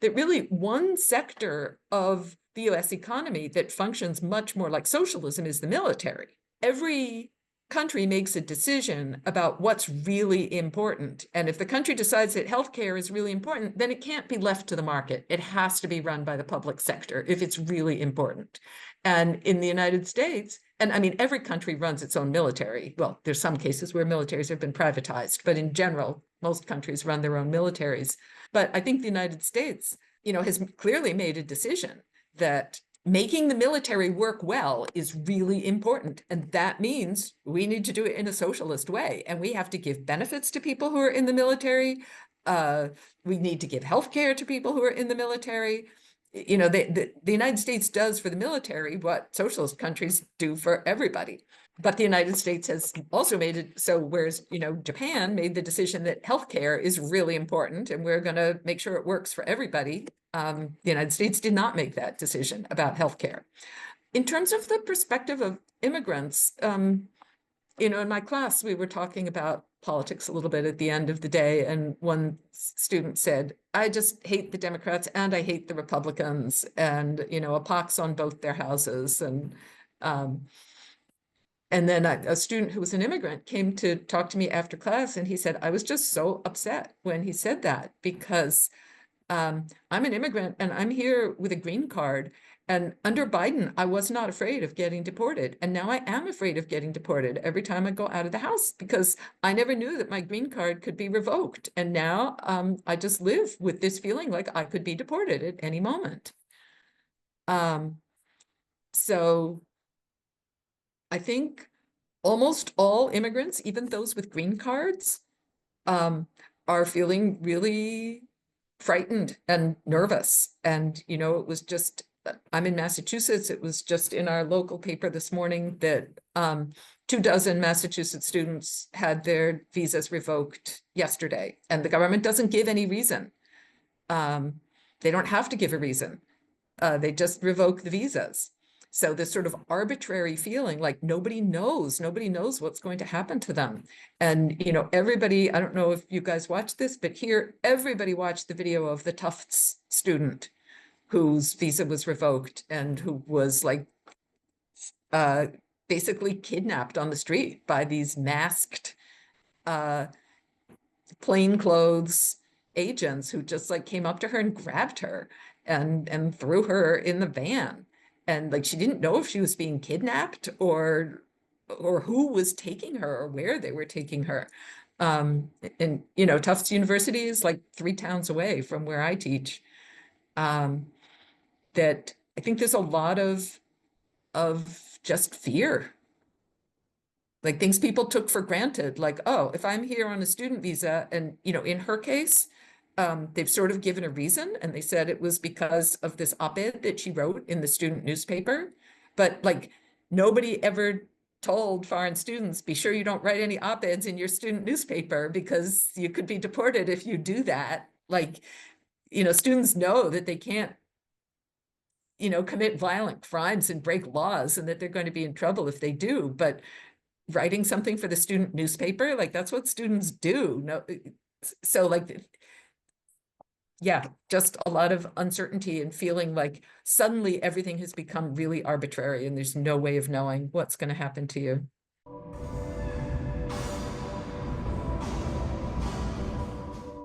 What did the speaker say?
that really one sector of the US economy that functions much more like socialism is the military. Every country makes a decision about what's really important. And if the country decides that healthcare is really important, then it can't be left to the market. It has to be run by the public sector if it's really important. And in the United States, and I mean, every country runs its own military. Well, there's some cases where militaries have been privatized, but in general, most countries run their own militaries. But I think the United States, has clearly made a decision that making the military work well is really important. And that means we need to do it in a socialist way. And we have to give benefits to people who are in the military. We need to give healthcare to people who are in the military. The United States does for the military what socialist countries do for everybody. But the United States has also made it so, whereas, Japan made the decision that healthcare is really important and we're going to make sure it works for everybody. The United States did not make that decision about healthcare. In terms of the perspective of immigrants, in my class, we were talking about politics a little bit at the end of the day. And one student said, I just hate the Democrats and I hate the Republicans, and, a pox on both their houses. And then a student who was an immigrant came to talk to me after class, and he said, I was just so upset when he said that, because I'm an immigrant and I'm here with a green card. And under Biden, I was not afraid of getting deported. And now I am afraid of getting deported every time I go out of the house, because I never knew that my green card could be revoked. And now I just live with this feeling like I could be deported at any moment. So I think almost all immigrants, even those with green cards, are feeling really frightened and nervous. And, it was just, I'm in Massachusetts. It was just in our local paper this morning that 24 Massachusetts students had their visas revoked yesterday. And the government doesn't give any reason. They don't have to give a reason. They just revoke the visas. So this sort of arbitrary feeling like nobody knows what's going to happen to them. And, everybody, I don't know if you guys watched this, but here, everybody watched the video of the Tufts student whose visa was revoked and who was basically kidnapped on the street by these masked plainclothes agents who just came up to her and grabbed her and threw her in the van. And she didn't know if she was being kidnapped or who was taking her or where they were taking her. And, Tufts University is 3 towns away from where I teach. That I think there's a lot of just fear. Things people took for granted, oh, if I'm here on a student visa, and, in her case, they've sort of given a reason, and they said it was because of this op-ed that she wrote in the student newspaper. But nobody ever told foreign students, be sure you don't write any op-eds in your student newspaper because you could be deported if you do that. Students know that they can't, commit violent crimes and break laws, and that they're going to be in trouble if they do. But writing something for the student newspaper, that's what students do. No, so yeah, just a lot of uncertainty and feeling like suddenly everything has become really arbitrary and there's no way of knowing what's going to happen to you.